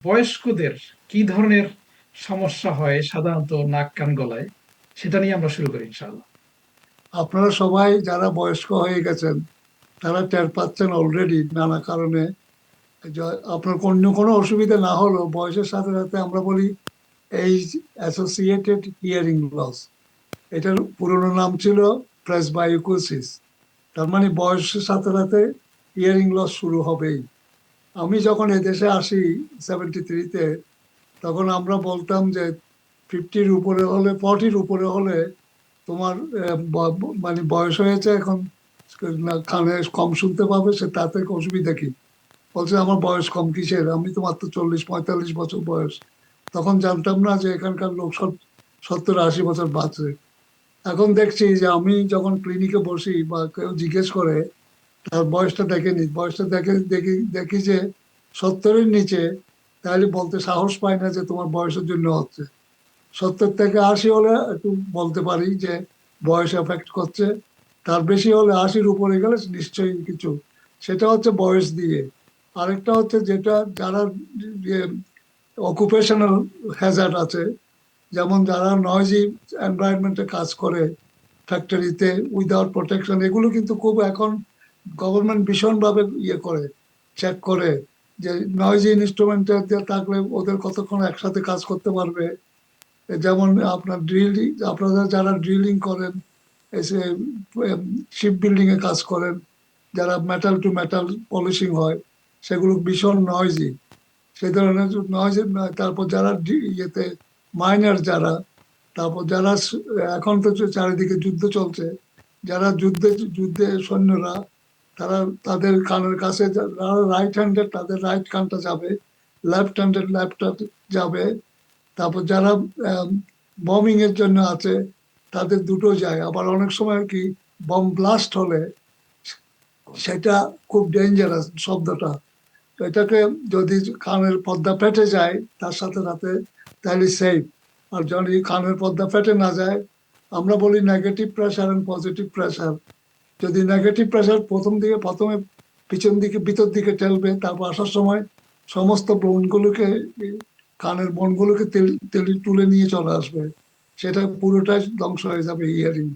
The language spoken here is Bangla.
বয়স্কদের কি ধরনের সমস্যা হয় সাধারণত নাক কান গলায়, সেটা নিয়ে আমরা শুরু করি ইনশাআল্লাহ। আপনারা সবাই যারা বয়স্ক হয়ে গেছেন তারা টের পাচ্ছেন অলরেডি নানা কারণে। আপনার কোনো অসুবিধা না হলেও বয়সের সাথে সাথে আমরা বলি এইজ অ্যাসোসিয়েটেড হিয়ারিং লস। এটার পুরনো নাম ছিল প্রেসবাইকুসিস। তার মানে বয়সের সাথে সাথে হিয়ারিং লস শুরু হবেই। আমি যখন এদেশে আসি 73-তে, তখন আমরা বলতাম যে 50-র উপরে হলে, 40-র উপরে হলে তোমার মানে বয়স হয়েছে এখন, কানে কম শুনতে পাবে, সে তাতে অসুবিধা কি? বলছে আমার বয়স কম কিসের, আমি তো মাত্র 40-45 বছর বয়স। তখন জানতাম না যে এখানকার লোক 70-80 বছর বাঁচে। এখন দেখছি যে আমি যখন ক্লিনিকে বসি বা কেউ জিজ্ঞেস করে তার বয়সটা দেখেনি, বয়সটা দেখে দেখি দেখি যে 70-এর নিচে, তাহলে বলতে সাহস পায় না যে তোমার বয়সের জন্য হচ্ছে। 70 থেকে 80 হলে একটু বলতে পারি যে বয়স এফেক্ট করছে। তার বেশি হলে 80-র উপরে গেলে নিশ্চয়ই কিছু, সেটা হচ্ছে বয়স দিয়ে। আরেকটা হচ্ছে যেটা যারা অকুপেশনাল হ্যাজার্ড আছে, যেমন যারা নয়েজি এনভায়রনমেন্টে কাজ করে, ফ্যাক্টরিতে উইদাউট প্রোটেকশন, এগুলো কিন্তু খুব এখন গভর্নমেন্ট ভীষণভাবে ইয়ে করে, চেক করে যে নয়েজি ইনস্ট্রুমেন্টে থাকলে ওদের কতক্ষণ একসাথে কাজ করতে পারবে। যেমন আপনার আপনারা যারা ড্রিলিং করেন, এসে শিপ বিল্ডিং এ কাজ করেন, যারা মেটাল টু মেটাল পলিশিং হয়, সেগুলো ভীষণ নয়েজি। সেই ধরনের নয়েজি। তারপর যারা ইয়েতে মাইনার যারা, তারপর যারা এখন তো চারিদিকে যুদ্ধ চলছে, যারা যুদ্ধে সৈন্যরা, তারা তাদের কানের কাছে যারা রাইট হ্যান্ডেড তাদের রাইট কানটা যাবে, লেফট হ্যান্ডেড লেফটটা যাবে। তারপর যারা বমিং এর জন্য আছে তাদের দুটো যায়। আবার অনেক সময় কি, বম ব্লাস্ট হলে সেটা খুব ডেঞ্জারাস শব্দটা। তো এটাকে যদি কানের পর্দা ফেটে যায় তার সাথে সাথে, তাহলে সেফ। আর যদি কানের পর্দা ফেটে না যায়, আমরা বলি negative pressure and positive pressure. যদি নেগেটিভ প্রেশার প্রথমে পিছন দিকে ভিতর দিকে ঠেলবে, তারপর আসার সময় সমস্ত বোনগুলোকে, কানের বোনগুলোকে তুলে নিয়ে চলে আসবে, সেটা পুরোটাই ধ্বংস হয়ে যাবে হিয়ারিং।